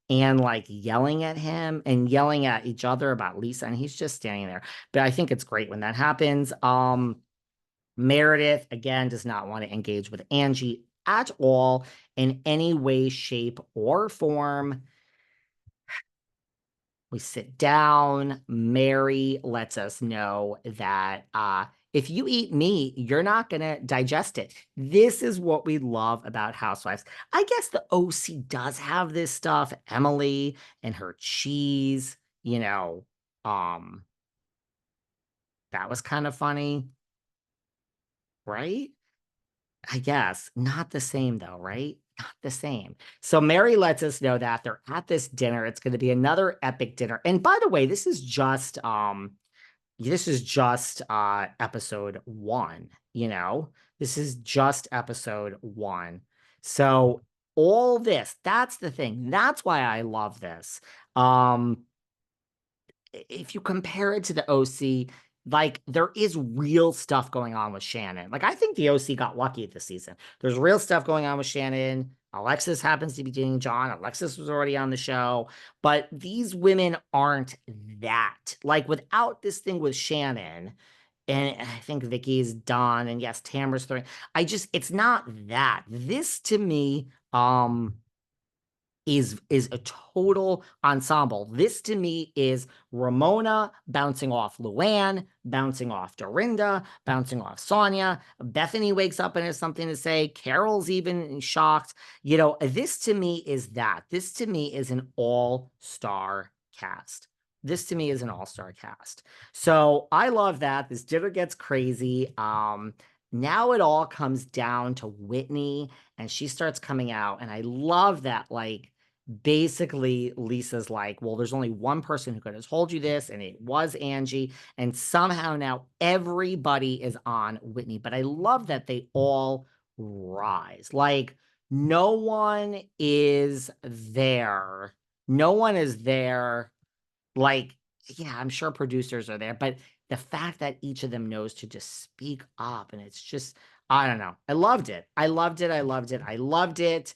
and like yelling at him and yelling at each other about Lisa, and he's just standing there. But I think it's great when that happens. Meredith again does not want to engage with Angie at all in any way, shape, or form. We sit down. Mary lets us know that if you eat meat, you're not going to digest it. This is what we love about Housewives. I guess the OC does have this stuff. Emily and her cheese, um, that was kind of funny, right? I guess not the same though, right? Not the same. So Mary lets us know that they're at this dinner. It's going to be another epic dinner. And by the way, this is just episode 1, you know. This is just episode 1. So all this, that's the thing. That's why I love this. Um if you compare it to the OC, like there is real stuff going on with Shannon. Like I think the OC got lucky this season. There's real stuff going on with Shannon. Alexis happens to be dating John. Alexis was already on the show, but these women aren't that. Like without this thing with Shannon, and I think Vicky's done, and yes, Tamara's throwing. It's not that. This to me, is a total ensemble. This to me is Ramona bouncing off Luann, bouncing off Dorinda, bouncing off Sonia. Bethany wakes up and has something to say. Carol's even shocked. This to me is that. This to me is an all-star cast. This to me is an all-star cast. So I love that. This dinner gets crazy. Now it all comes down to Whitney, and she starts coming out, and I love that, like, basically Lisa's like, well, there's only one person who could have told you this, and it was Angie, and somehow now everybody is on Whitney. But I love that they all rise. Like, no one is there. No one is there. Like, yeah, I'm sure producers are there, but the fact that each of them knows to just speak up, and it's just, I don't know. I loved it. I loved it. I loved it. I loved it.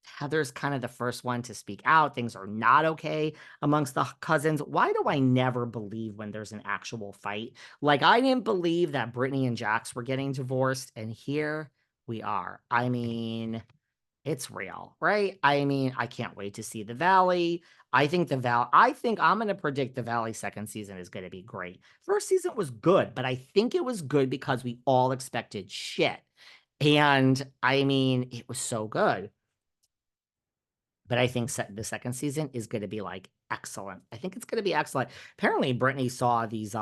Heather's kind of the first one to speak out. Things are not okay amongst the cousins. Why do I never believe when there's an actual fight? Like, I didn't believe that Brittany and Jax were getting divorced, and here we are. I mean, it's real, right? I mean, I can't wait to see the Valley. I think I'm going to predict the Valley second season is going to be great. First season was good, but I think it was good because we all expected shit. And I mean, it was so good. But I think the second season is going to be like excellent. I think it's going to be excellent. Apparently, Brittany saw these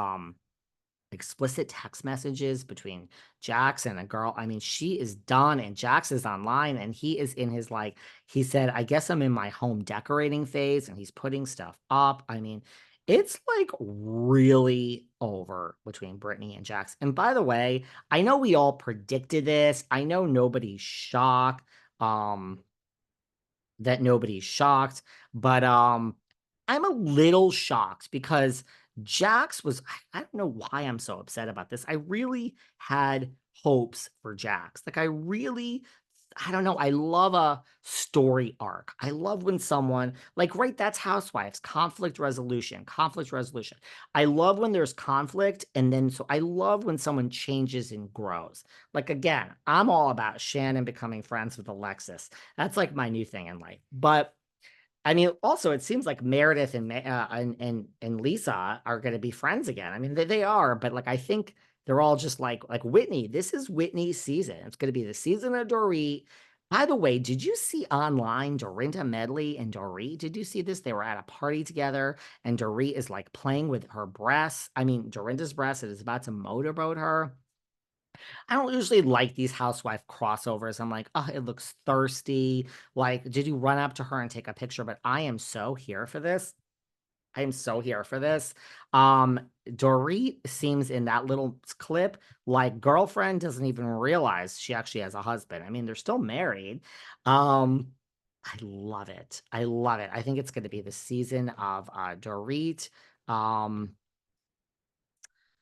explicit text messages between Jax and a girl. I mean, she is done, and Jax is online, and he is in his, like, he said, I guess I'm in my home decorating phase, and he's putting stuff up. I mean, it's like really over between Brittany and Jax. And by the way, I know we all predicted this. I know nobody's shocked. That nobody's shocked, but I'm a little shocked because Jax was, I don't know why I'm so upset about this. I really had hopes for Jax. Like, I don't know. I love a story arc. I love when someone, like, right, that's Housewives, conflict resolution, conflict resolution. I love when there's conflict. And then, so I love when someone changes and grows. Like, again, I'm all about Shannon becoming friends with Alexis. That's like my new thing in life. But I mean, also, it seems like Meredith and Lisa are going to be friends again. I mean, they are, but like I think they're all just like Whitney. This is Whitney's season. It's going to be the season of Dorit. By the way, did you see online Dorinda Medley and Dorit? Did you see this? They were at a party together, and Dorit is like playing with her breasts. I mean, Dorinda's breast is about to motorboat her. I don't usually like these housewife crossovers. I'm like, oh, it looks thirsty. Like, did you run up to her and take a picture? But I am so here for this. I am so here for this. Dorit seems in that little clip like girlfriend doesn't even realize she actually has a husband. I mean, they're still married. Um, I love it. I love it. I think it's going to be the season of Dorit. Um,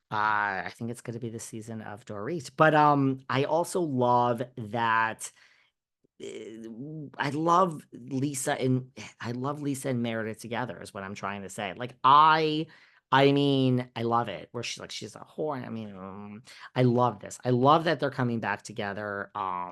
I think it's going to be the season of Dorit. But I also love that I love Lisa and I love Lisa and Meredith together is what I'm trying to say. Like I mean, I love it where she's like she's a whore. I mean, I love this. I love that they're coming back together. I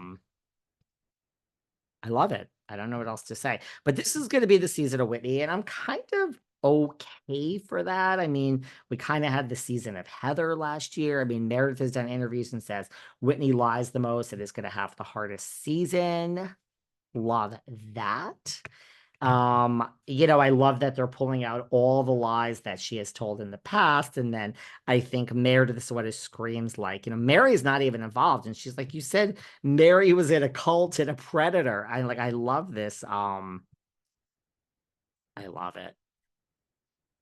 love it. I don't know what else to say. But this is going to be the season of Whitney, and I'm kind of okay for that. I mean, we kind of had the season of Heather last year. I mean, Meredith has done interviews and says Whitney lies the most and is going to have the hardest season. Love that. I love that they're pulling out all the lies that she has told in the past. And then I think Meredith is what it screams like, Mary's not even involved. And she's like, you said Mary was in a cult and a predator. I love this. I love it.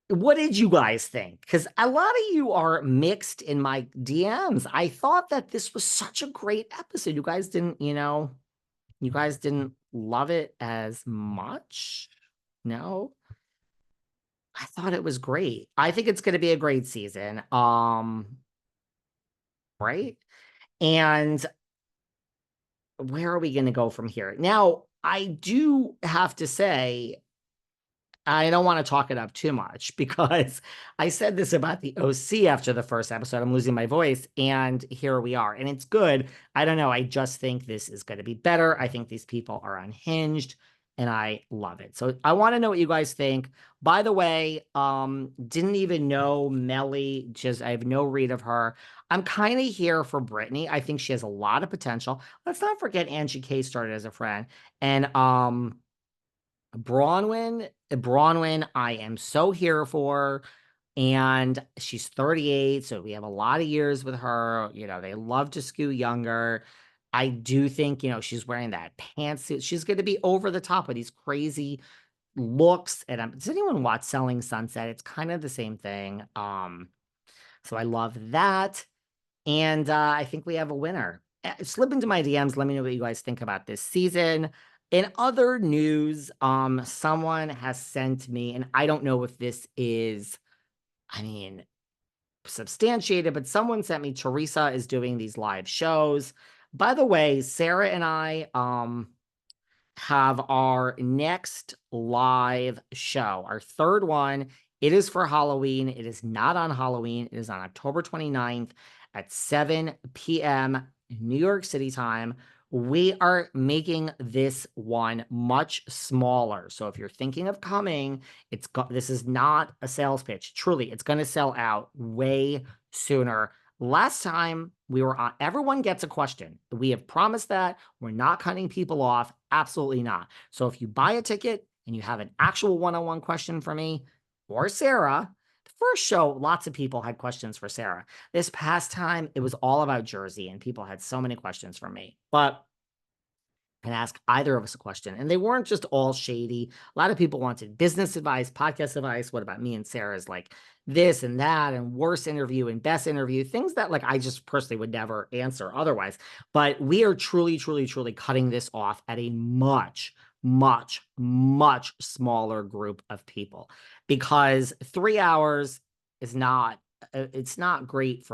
What did you guys think? Because a lot of you are mixed in my DMs. I thought that this was such a great episode. You guys didn't love it as much? No? I thought it was great. I think it's going to be a great season. Right? And where are we going to go from here? Now, I do have to say, I don't want to talk it up too much because I said this about the OC after the first episode. I'm losing my voice, and here we are. And it's good. I don't know. I just think this is going to be better. I think these people are unhinged, and I love it. So I want to know what you guys think. By the way, didn't even know Melly. Just I have no read of her. I'm kind of here for Brittany. I think she has a lot of potential. Let's not forget Angie K started as a friend, and Bronwyn, I am so here for. And she's 38, so we have a lot of years with her. They love to skew younger. I do think, she's wearing that pantsuit. She's going to be over the top with these crazy looks. And does anyone watch Selling Sunset? It's kind of the same thing. So I love that. And I think we have a winner. Slip into my DMs. Let me know what you guys think about this season. In other news, someone has sent me, and I don't know if this is, I mean, substantiated, but someone sent me Teresa is doing these live shows. By the way, Sarah and I have our next live show, our third one. It is for Halloween. It is not on Halloween. It is on October 29th at 7 p.m. New York City time. We are making this one much smaller. So if you're thinking of coming, this is not a sales pitch. Truly, it's going to sell out way sooner. Last time we were on, everyone gets a question. We have promised that. We're not cutting people off. Absolutely not. So if you buy a ticket and you have an actual one-on-one question for me or Sarah, the first show, lots of people had questions for Sarah. This past time, it was all about Jersey, and people had so many questions for me. But can ask either of us a question. And they weren't just all shady. A lot of people wanted business advice, podcast advice. What about me and Sarah's like this and that, and worst interview and best interview, things that like I just personally would never answer otherwise. But we are truly, truly, truly cutting this off at a much, much, much smaller group of people because 3 hours is not, it's not great for